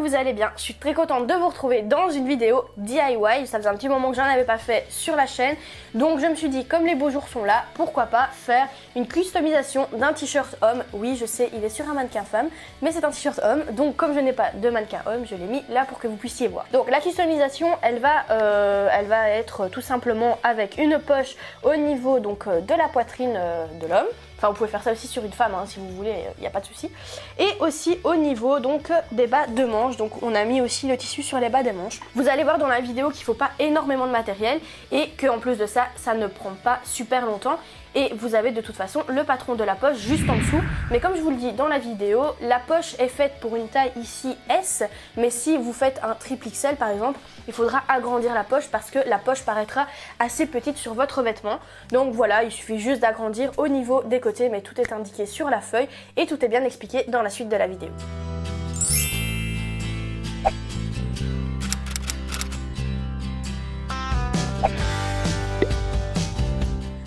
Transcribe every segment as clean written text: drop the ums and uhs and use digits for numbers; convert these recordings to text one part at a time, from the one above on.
vous allez bien. Je suis très contente de vous retrouver dans une vidéo DIY. Ça faisait un petit moment que j'en avais pas fait sur la chaîne. Donc je me suis dit, comme les beaux jours sont là, pourquoi pas faire une customisation d'un t-shirt homme. Oui, je sais, il est sur un mannequin femme, mais c'est un t-shirt homme. Donc comme je n'ai pas de mannequin homme, je l'ai mis là pour que vous puissiez voir. Donc la customisation, elle va être tout simplement avec une poche au niveau donc, de la poitrine de l'homme. Enfin, vous pouvez faire ça aussi sur une femme hein, si vous voulez, il n'y a pas de souci. Et aussi au niveau donc des bas de manches. Donc on a mis aussi le tissu sur les bas des manches. Vous allez voir dans la vidéo qu'il ne faut pas énormément de matériel et qu'en plus de ça, ça ne prend pas super longtemps. Et vous avez de toute façon le patron de la poche juste en dessous. Mais comme je vous le dis dans la vidéo, la poche est faite pour une taille ici S. Mais si vous faites un triple XL par exemple, il faudra agrandir la poche parce que la poche paraîtra assez petite sur votre vêtement. Donc voilà, il suffit juste d'agrandir au niveau des côtés. Mais tout est indiqué sur la feuille et tout est bien expliqué dans la suite de la vidéo.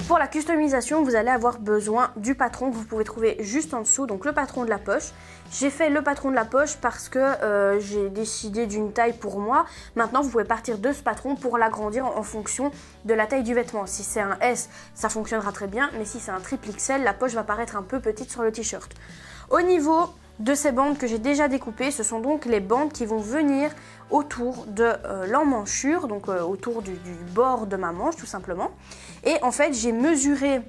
Pour la customisation, vous allez avoir besoin du patron que vous pouvez trouver juste en dessous, donc le patron de la poche. J'ai fait le patron de la poche parce que j'ai décidé d'une taille pour moi. Maintenant, vous pouvez partir de ce patron pour l'agrandir en fonction de la taille du vêtement. Si c'est un S, ça fonctionnera très bien, mais si c'est un triple XL, la poche va paraître un peu petite sur le t-shirt. Au niveau de ces bandes que j'ai déjà découpées, ce sont donc les bandes qui vont venir autour de l'emmanchure, donc autour du bord de ma manche tout simplement. Et en fait j'ai mesuré,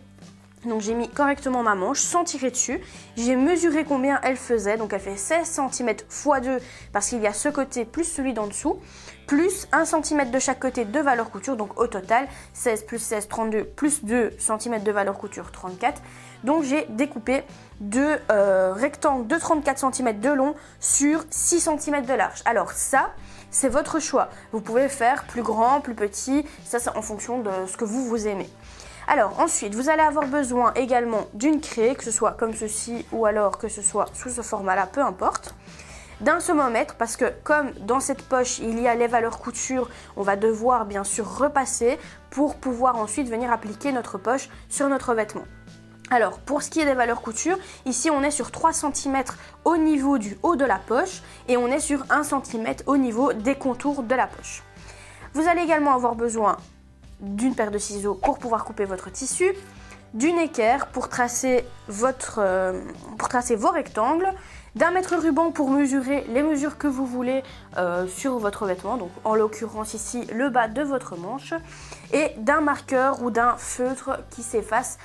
donc j'ai mis correctement ma manche sans tirer dessus. J'ai mesuré combien elle faisait, donc elle fait 16 cm x 2 parce qu'il y a ce côté plus celui d'en dessous, plus 1 cm de chaque côté de valeur couture, donc au total 16 plus 16, 32, plus 2 cm de valeur couture, 34. Donc j'ai découpé deux rectangles de 34 cm de long sur 6 cm de large. Alors ça, c'est votre choix. Vous pouvez faire plus grand, plus petit, ça c'est en fonction de ce que vous aimez. Alors ensuite, vous allez avoir besoin également d'une craie, que ce soit comme ceci ou alors que ce soit sous ce format-là, peu importe. D'un saumomètre parce que comme dans cette poche il y a les valeurs couture, on va devoir bien sûr repasser pour pouvoir ensuite venir appliquer notre poche sur notre vêtement. Alors pour ce qui est des valeurs couture, ici on est sur 3 cm au niveau du haut de la poche et on est sur 1 cm au niveau des contours de la poche. Vous allez également avoir besoin d'une paire de ciseaux pour pouvoir couper votre tissu, d'une équerre pour tracer vos rectangles, d'un mètre ruban pour mesurer les mesures que vous voulez sur votre vêtement, donc en l'occurrence ici le bas de votre manche, et d'un marqueur ou d'un feutre qui s'efface.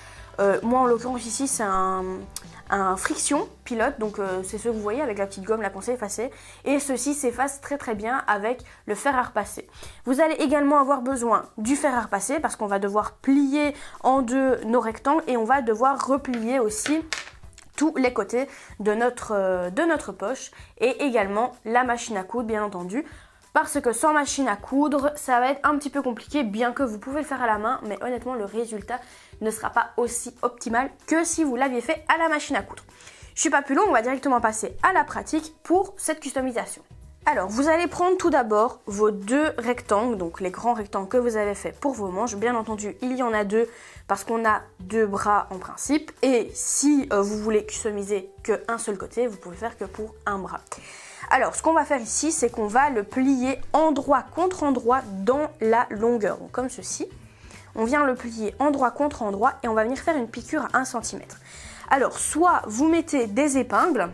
Moi en l'occurrence ici c'est un friction pilote, donc c'est ce que vous voyez avec la petite gomme là qu'on s'est effacé, et ceci s'efface très très bien avec le fer à repasser. Vous allez également avoir besoin du fer à repasser parce qu'on va devoir plier en deux nos rectangles et on va devoir replier aussi tous les côtés de notre poche, et également la machine à coudre bien entendu. Parce que sans machine à coudre, ça va être un petit peu compliqué, bien que vous pouvez le faire à la main, mais honnêtement, le résultat ne sera pas aussi optimal que si vous l'aviez fait à la machine à coudre. Je suis pas plus long, on va directement passer à la pratique pour cette customisation. Alors, vous allez prendre tout d'abord vos deux rectangles, donc les grands rectangles que vous avez fait pour vos manches. Bien entendu, il y en a deux parce qu'on a deux bras en principe. Et si vous voulez customiser qu'un seul côté, vous pouvez faire que pour un bras. Alors, ce qu'on va faire ici, c'est qu'on va le plier endroit contre endroit dans la longueur. Donc, comme ceci. On vient le plier endroit contre endroit et on va venir faire une piqûre à 1 cm. Alors, soit vous mettez des épingles.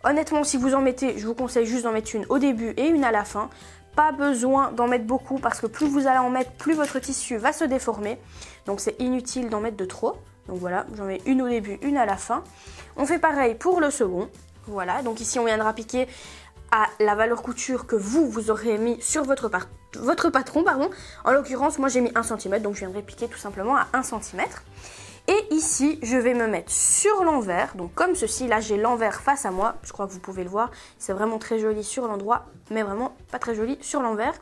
Honnêtement, si vous en mettez, je vous conseille juste d'en mettre une au début et une à la fin. Pas besoin d'en mettre beaucoup parce que plus vous allez en mettre, plus votre tissu va se déformer. Donc, c'est inutile d'en mettre de trop. Donc voilà, j'en mets une au début, une à la fin. On fait pareil pour le second. Voilà, donc ici on viendra piquer à la valeur couture que vous aurez mis sur votre patron. En l'occurrence, moi j'ai mis 1 cm, donc je viendrai piquer tout simplement à 1 cm. Et ici, je vais me mettre sur l'envers, donc comme ceci. Là, j'ai l'envers face à moi. Je crois que vous pouvez le voir. C'est vraiment très joli sur l'endroit, mais vraiment pas très joli sur l'envers.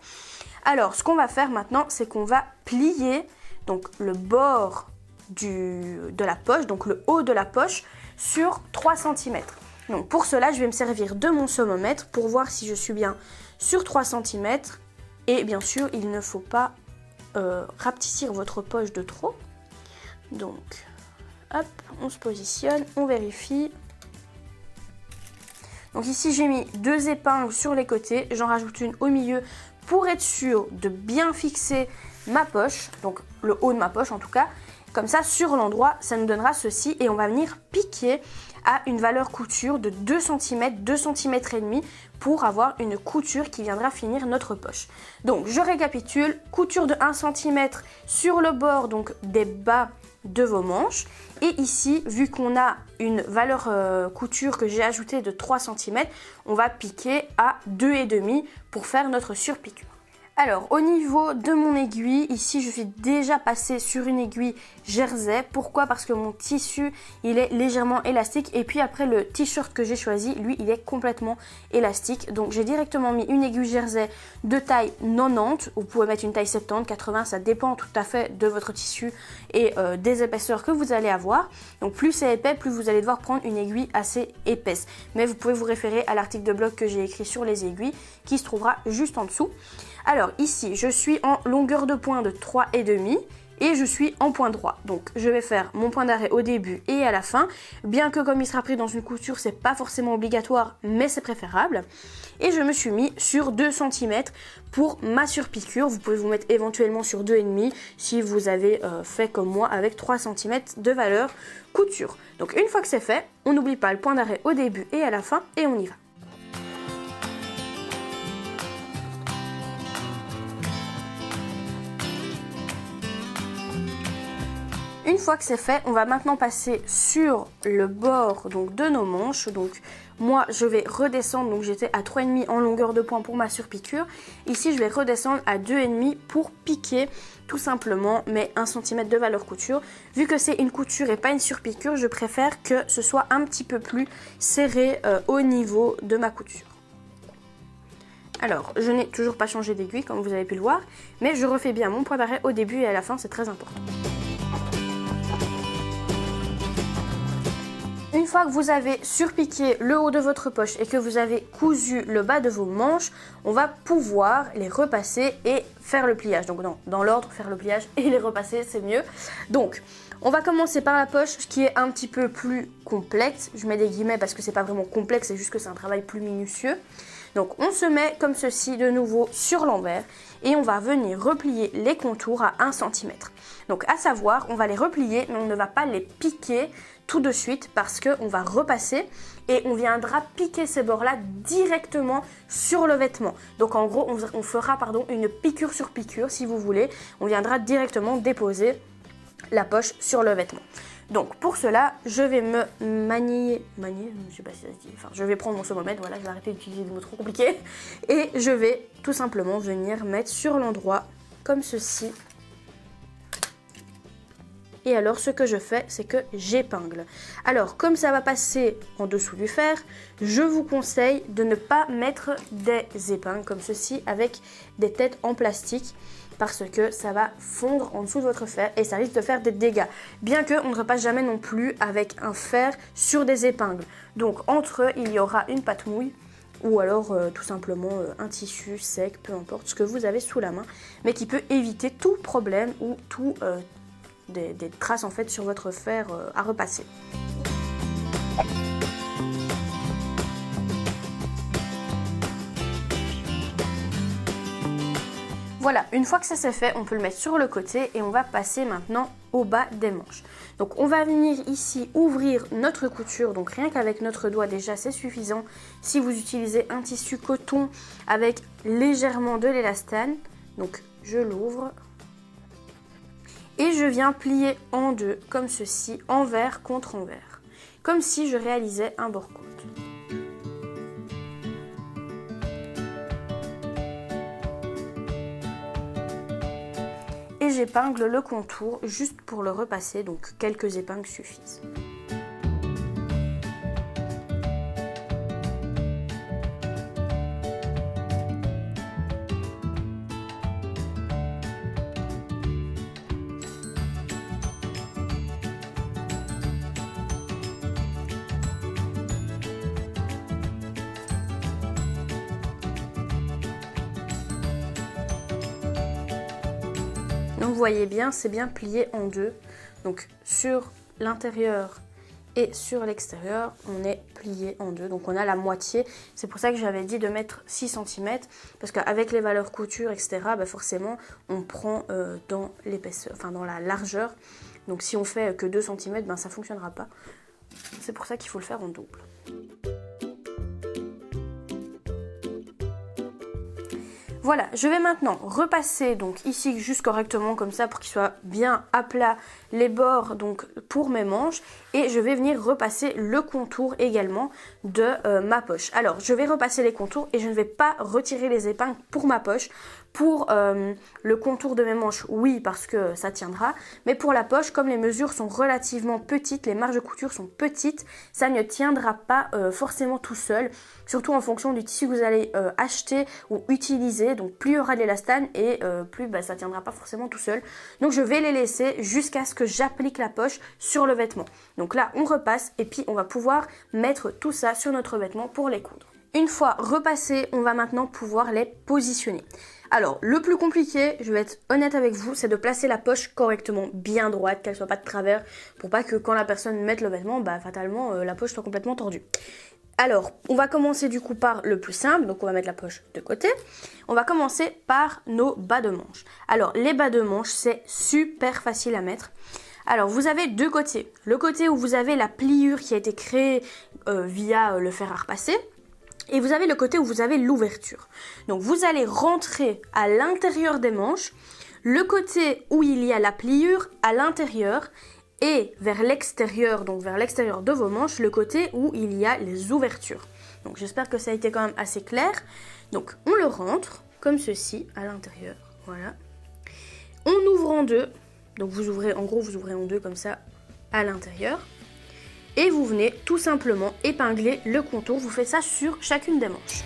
Alors, ce qu'on va faire maintenant, c'est qu'on va plier donc le bord de la poche, donc le haut de la poche, sur 3 cm. Donc pour cela, je vais me servir de mon saumomètre pour voir si je suis bien sur 3 cm. Et bien sûr, il ne faut pas rapetissir votre poche de trop. Donc, hop, on se positionne, on vérifie. Donc ici j'ai mis 2 épingles sur les côtés, j'en rajoute une au milieu pour être sûr de bien fixer ma poche, donc le haut de ma poche en tout cas. Comme ça, sur l'endroit, ça nous donnera ceci et on va venir piquer à une valeur couture de 2 cm, 2 cm et demi pour avoir une couture qui viendra finir notre poche. Donc, je récapitule, couture de 1 cm sur le bord donc des bas de vos manches. Et ici, vu qu'on a une valeur couture que j'ai ajoutée de 3 cm, on va piquer à 2,5 pour faire notre surpiqûre. Alors, au niveau de mon aiguille, ici je suis déjà passée sur une aiguille jersey. Pourquoi? Parce que mon tissu, il est légèrement élastique. Et puis après, le t-shirt que j'ai choisi, lui, il est complètement élastique. Donc, j'ai directement mis une aiguille jersey de taille 90. Vous pouvez mettre une taille 70, 80, ça dépend tout à fait de votre tissu et des épaisseurs que vous allez avoir. Donc, plus c'est épais, plus vous allez devoir prendre une aiguille assez épaisse. Mais vous pouvez vous référer à l'article de blog que j'ai écrit sur les aiguilles, qui se trouvera juste en dessous. Alors ici, je suis en longueur de point de 3,5 et je suis en point droit. Donc je vais faire mon point d'arrêt au début et à la fin. Bien que comme il sera pris dans une couture, c'est pas forcément obligatoire, mais c'est préférable. Et je me suis mis sur 2 cm pour ma surpiqûre. Vous pouvez vous mettre éventuellement sur 2,5 si vous avez fait comme moi avec 3 cm de valeur couture. Donc une fois que c'est fait, on n'oublie pas le point d'arrêt au début et à la fin et on y va. Une fois que c'est fait, on va maintenant passer sur le bord donc, de nos manches. Donc moi je vais redescendre, donc j'étais à 3,5 en longueur de point pour ma surpiqûre. Ici je vais redescendre à 2,5 pour piquer tout simplement mes 1 cm de valeur couture. Vu que c'est une couture et pas une surpiqûre, je préfère que ce soit un petit peu plus serré au niveau de ma couture. Alors, je n'ai toujours pas changé d'aiguille comme vous avez pu le voir, mais je refais bien mon point d'arrêt au début et à la fin, c'est très important. Une fois que vous avez surpiqué le haut de votre poche et que vous avez cousu le bas de vos manches, on va pouvoir les repasser et faire le pliage. Donc dans l'ordre, faire le pliage et les repasser, c'est mieux. Donc, on va commencer par la poche, qui est un petit peu plus complexe. Je mets des guillemets parce que c'est pas vraiment complexe, c'est juste que c'est un travail plus minutieux. Donc on se met comme ceci de nouveau sur l'envers et on va venir replier les contours à 1 cm. Donc à savoir, on va les replier mais on ne va pas les piquer tout de suite parce qu'on va repasser et on viendra piquer ces bords-là directement sur le vêtement. Donc en gros, on fera une piqûre sur piqûre si vous voulez. On viendra directement déposer la poche sur le vêtement. Donc pour cela, je vais me manier, je sais pas si ça se dit, enfin je vais prendre mon saumomètre, voilà, je vais arrêter d'utiliser des mots trop compliqués. Et je vais tout simplement venir mettre sur l'endroit comme ceci. Et alors ce que je fais, c'est que j'épingle. Alors comme ça va passer en dessous du fer, je vous conseille de ne pas mettre des épingles comme ceci avec des têtes en plastique, parce que ça va fondre en dessous de votre fer et ça risque de faire des dégâts. Bien qu'on ne repasse jamais non plus avec un fer sur des épingles. Donc entre eux, il y aura une pâte mouille ou alors tout simplement un tissu sec, peu importe ce que vous avez sous la main, mais qui peut éviter tout problème ou tout des traces en fait sur votre fer à repasser. Voilà, une fois que ça c'est fait, on peut le mettre sur le côté et on va passer maintenant au bas des manches. Donc on va venir ici ouvrir notre couture, donc rien qu'avec notre doigt déjà c'est suffisant. Si vous utilisez un tissu coton avec légèrement de l'élastane, donc je l'ouvre et je viens plier en deux comme ceci, envers contre envers, comme si je réalisais un bord-côte. Et j'épingle le contour juste pour le repasser, donc quelques épingles suffisent. Donc vous voyez bien, c'est bien plié en deux, donc sur l'intérieur et sur l'extérieur on est plié en deux, donc on a la moitié. C'est pour ça que j'avais dit de mettre 6 cm, parce qu'avec les valeurs couture etc, forcément on prend dans l'épaisseur, enfin dans la largeur, donc si on fait que 2 cm, ça fonctionnera pas. C'est pour ça qu'il faut le faire en double. Voilà, je vais maintenant repasser donc ici juste correctement comme ça pour qu'il soit bien à plat les bords donc pour mes manches, et je vais venir repasser le contour également de ma poche. Alors je vais repasser les contours et je ne vais pas retirer les épingles pour ma poche. Pour le contour de mes manches, oui, parce que ça tiendra, mais pour la poche, comme les mesures sont relativement petites, les marges de couture sont petites, ça ne tiendra pas forcément tout seul, surtout en fonction du tissu que vous allez acheter ou utiliser. Donc plus il y aura de l'élastane et plus ça ne tiendra pas forcément tout seul. Donc je vais les laisser jusqu'à ce que j'applique la poche sur le vêtement. Donc là on repasse et puis on va pouvoir mettre tout ça sur notre vêtement pour les coudre. Une fois repassé, on va maintenant pouvoir les positionner. Alors, le plus compliqué, je vais être honnête avec vous, c'est de placer la poche correctement, bien droite, qu'elle soit pas de travers, pour pas que quand la personne mette le vêtement, fatalement, la poche soit complètement tordue. Alors, on va commencer du coup par le plus simple, donc on va mettre la poche de côté. On va commencer par nos bas de manche. Alors, les bas de manche, c'est super facile à mettre. Alors, vous avez deux côtés. Le côté où vous avez la pliure qui a été créée via le fer à repasser. Et vous avez le côté où vous avez l'ouverture. Donc vous allez rentrer à l'intérieur des manches, le côté où il y a la pliure à l'intérieur, et vers l'extérieur, donc vers l'extérieur de vos manches, le côté où il y a les ouvertures. Donc j'espère que ça a été quand même assez clair. Donc on le rentre comme ceci à l'intérieur, voilà. On ouvre en deux, donc vous ouvrez en deux comme ça à l'intérieur. Et vous venez tout simplement épingler le contour. Vous faites ça sur chacune des manches.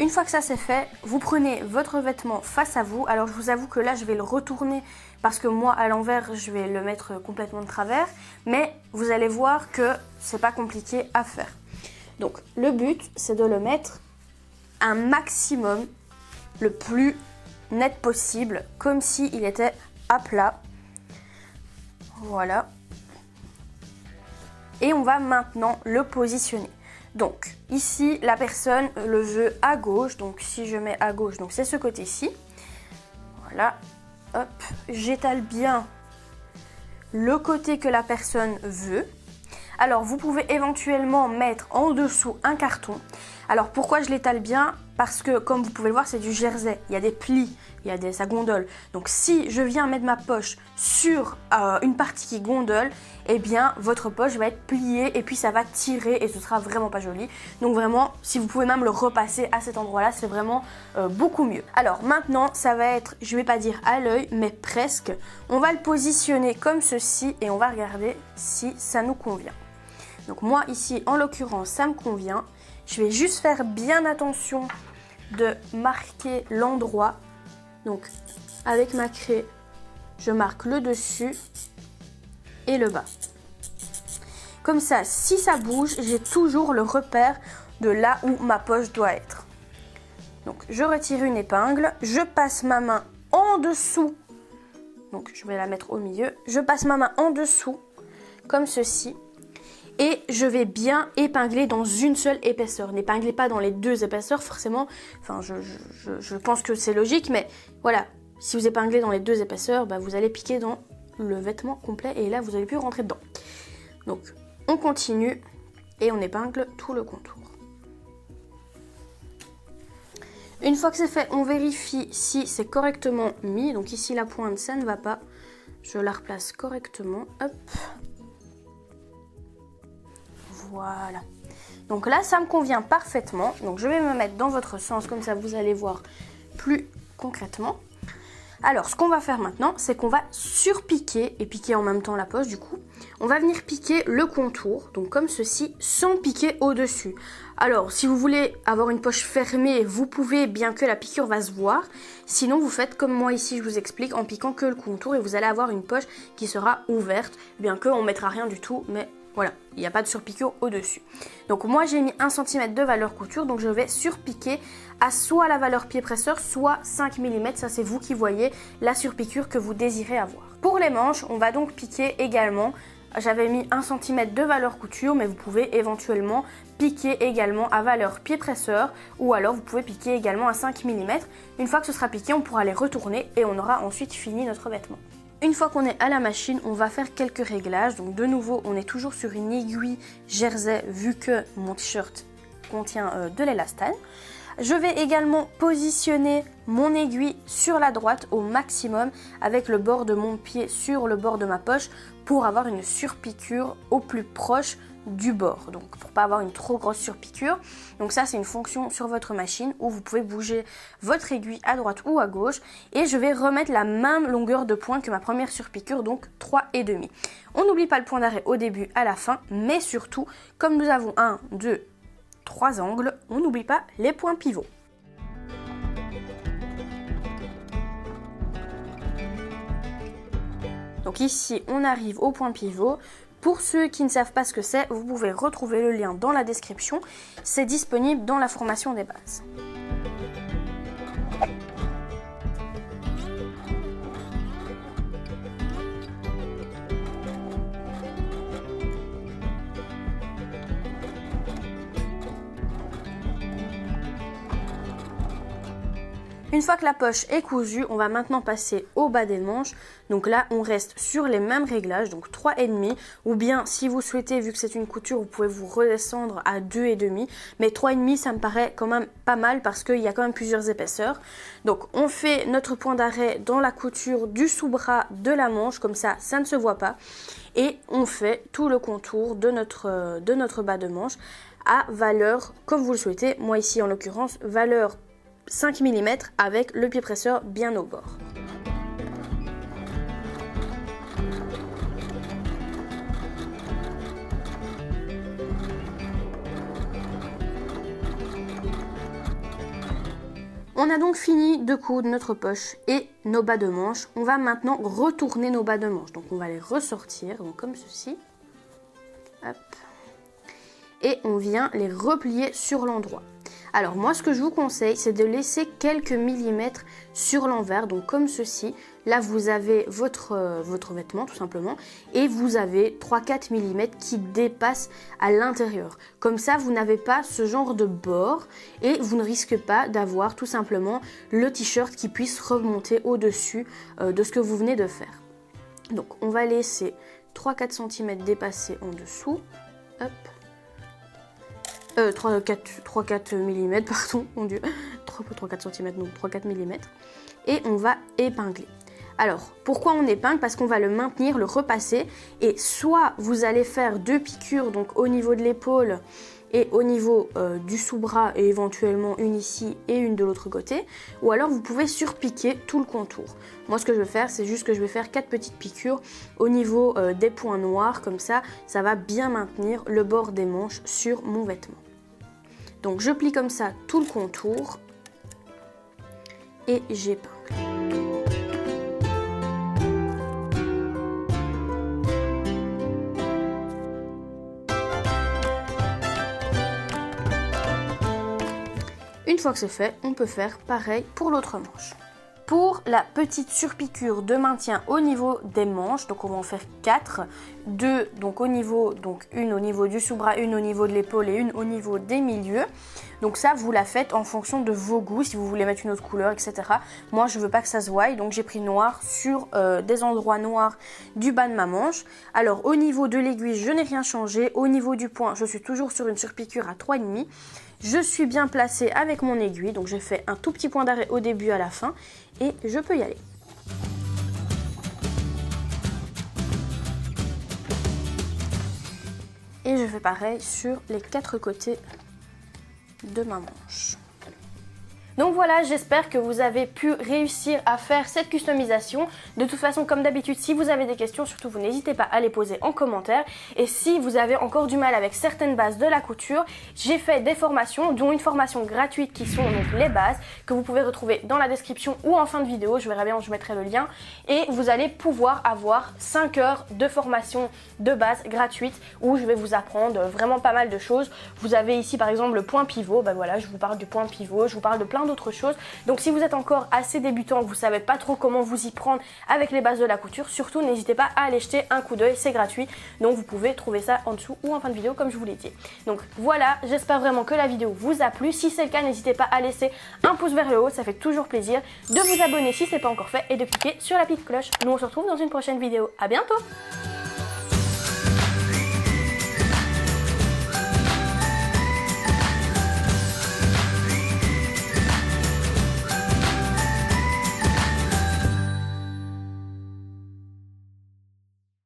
Une fois que ça c'est fait, vous prenez votre vêtement face à vous. Alors je vous avoue que là je vais le retourner parce que moi à l'envers je vais le mettre complètement de travers. Mais vous allez voir que c'est pas compliqué à faire. Donc le but c'est de le mettre un maximum, le plus net possible, comme s'il était à plat. Voilà. Et on va maintenant le positionner. Donc ici la personne le veut à gauche, donc si je mets à gauche, donc c'est ce côté-ci. Voilà, hop, j'étale bien le côté que la personne veut. Alors vous pouvez éventuellement mettre en dessous un carton. Alors pourquoi je l'étale bien? Parce que comme vous pouvez le voir c'est du jersey, il y a des plis, ça gondole. Donc si je viens mettre ma poche sur une partie qui gondole, eh bien votre poche va être pliée et puis ça va tirer et ce sera vraiment pas joli. Donc vraiment, si vous pouvez même le repasser à cet endroit-là, c'est vraiment beaucoup mieux. Alors maintenant, ça va être, je vais pas dire à l'œil, mais presque. On va le positionner comme ceci et on va regarder si ça nous convient. Donc moi ici, en l'occurrence, ça me convient. Je vais juste faire bien attention de marquer l'endroit. Donc avec ma craie, je marque le dessus et le bas. Comme ça, si ça bouge, j'ai toujours le repère de là où ma poche doit être. Donc je retire une épingle, je passe ma main en dessous. Donc je vais la mettre au milieu. Je passe ma main en dessous, comme ceci. Et je vais bien épingler dans une seule épaisseur. N'épinglez pas dans les deux épaisseurs, forcément. Enfin, je pense que c'est logique, mais voilà. Si vous épinglez dans les deux épaisseurs, vous allez piquer dans le vêtement complet et là, vous n'allez plus rentrer dedans. Donc, on continue et on épingle tout le contour. Une fois que c'est fait, on vérifie si c'est correctement mis. Donc ici, la pointe, ça ne va pas. Je la replace correctement. Hop. Voilà. Donc là, ça me convient parfaitement. Donc je vais me mettre dans votre sens, comme ça vous allez voir plus concrètement. Alors, ce qu'on va faire maintenant, c'est qu'on va surpiquer et piquer en même temps la poche du coup. On va venir piquer le contour, donc comme ceci, sans piquer au-dessus. Alors, si vous voulez avoir une poche fermée, vous pouvez, bien que la piqûre va se voir. Sinon, vous faites comme moi ici, je vous explique, en piquant que le contour et vous allez avoir une poche qui sera ouverte, bien qu'on ne mettra rien du tout, mais voilà, il n'y a pas de surpiqûre au-dessus. Donc moi, j'ai mis 1 cm de valeur couture, donc je vais surpiquer à soit la valeur pied presseur, soit 5 mm. Ça, c'est vous qui voyez la surpiqûre que vous désirez avoir. Pour les manches, on va donc piquer également. J'avais mis 1 cm de valeur couture, mais vous pouvez éventuellement piquer également à valeur pied presseur ou alors vous pouvez piquer également à 5 mm. Une fois que ce sera piqué, on pourra les retourner et on aura ensuite fini notre vêtement. Une fois qu'on est à la machine, on va faire quelques réglages. Donc de nouveau, on est toujours sur une aiguille jersey vu que mon t-shirt contient de l'élastane. Je vais également positionner mon aiguille sur la droite au maximum avec le bord de mon pied sur le bord de ma poche pour avoir une surpiqûre au plus proche du bord, donc pour pas avoir une trop grosse surpiqûre. Donc ça, c'est une fonction sur votre machine où vous pouvez bouger votre aiguille à droite ou à gauche, et je vais remettre la même longueur de point que ma première surpiqûre, donc 3,5. On n'oublie pas le point d'arrêt au début, à la fin, mais surtout, comme nous avons 1, 2, 3 angles, on n'oublie pas les points pivots. Donc ici, on arrive au point pivot. Pour ceux qui ne savent pas ce que c'est, vous pouvez retrouver le lien dans la description. C'est disponible dans la formation des bases. Une fois que la poche est cousue, on va maintenant passer au bas des manches. Donc là, on reste sur les mêmes réglages, donc 3,5. Ou bien, si vous souhaitez, vu que c'est une couture, vous pouvez vous redescendre à 2,5. Mais 3,5, ça me paraît quand même pas mal parce qu'il y a quand même plusieurs épaisseurs. Donc, on fait notre point d'arrêt dans la couture du sous-bras de la manche, comme ça, ça ne se voit pas. Et on fait tout le contour de notre bas de manche à valeur, comme vous le souhaitez. Moi ici, en l'occurrence, valeur 5 mm avec le pied presseur bien au bord. On a donc fini de coudre notre poche et nos bas de manche. On va maintenant retourner nos bas de manche. Donc on va les ressortir, donc comme ceci. Hop. Et on vient les replier sur l'endroit. Alors moi, ce que je vous conseille, c'est de laisser quelques millimètres sur l'envers, donc comme ceci. Là, vous avez votre vêtement tout simplement et vous avez 3-4 mm qui dépassent à l'intérieur. Comme ça, vous n'avez pas ce genre de bord et vous ne risquez pas d'avoir tout simplement le t-shirt qui puisse remonter au-dessus de ce que vous venez de faire. Donc, on va laisser 3-4 cm dépasser en dessous. Hop. 3-4 mm, pardon, mon dieu, 3-4 cm, non, 3-4 mm, et on va épingler. Alors, pourquoi on épingle? Parce qu'on va le maintenir, le repasser, et soit vous allez faire 2 piqûres, donc au niveau de l'épaule et au niveau du sous-bras, et éventuellement une ici et une de l'autre côté, ou alors vous pouvez surpiquer tout le contour. Moi, ce que je vais faire, c'est juste que je vais faire 4 petites piqûres au niveau des points noirs, comme ça, ça va bien maintenir le bord des manches sur mon vêtement. Donc je plie comme ça tout le contour et j'épingle. Une fois que c'est fait, on peut faire pareil pour l'autre manche. Pour la petite surpiqûre de maintien au niveau des manches, donc on va en faire 4, 2 donc au niveau, donc une au niveau du sous-bras, une au niveau de l'épaule et une au niveau des milieux. Donc ça, vous la faites en fonction de vos goûts, si vous voulez mettre une autre couleur, etc. Moi, je veux pas que ça se voie, donc j'ai pris noir sur des endroits noirs du bas de ma manche. Alors au niveau de l'aiguille, je n'ai rien changé. Au niveau du point, je suis toujours sur une surpiqûre à 3,5. Je suis bien placée avec mon aiguille, donc j'ai fait un tout petit point d'arrêt au début à la fin et je peux y aller. Et je fais pareil sur les 4 côtés de ma manche. Donc voilà, j'espère que vous avez pu réussir à faire cette customisation. De toute façon, comme d'habitude, si vous avez des questions, surtout vous n'hésitez pas à les poser en commentaire. Et si vous avez encore du mal avec certaines bases de la couture, j'ai fait des formations, dont une formation gratuite qui sont donc les bases, que vous pouvez retrouver dans la description ou en fin de vidéo, je verrai bien, je mettrai le lien. Et vous allez pouvoir avoir 5 heures de formation de base gratuite où je vais vous apprendre vraiment pas mal de choses. Vous avez ici par exemple le point pivot, ben voilà, je vous parle du point pivot, je vous parle de plein d'autres choses. Donc si vous êtes encore assez débutant, vous savez pas trop comment vous y prendre avec les bases de la couture, surtout n'hésitez pas à aller jeter un coup d'œil, c'est gratuit. Donc vous pouvez trouver ça en dessous ou en fin de vidéo comme je vous l'ai dit. Donc voilà, j'espère vraiment que la vidéo vous a plu. Si c'est le cas, n'hésitez pas à laisser un pouce vers le haut, ça fait toujours plaisir. De vous abonner si ce n'est pas encore fait et de cliquer sur la petite cloche. Nous on se retrouve dans une prochaine vidéo. À bientôt!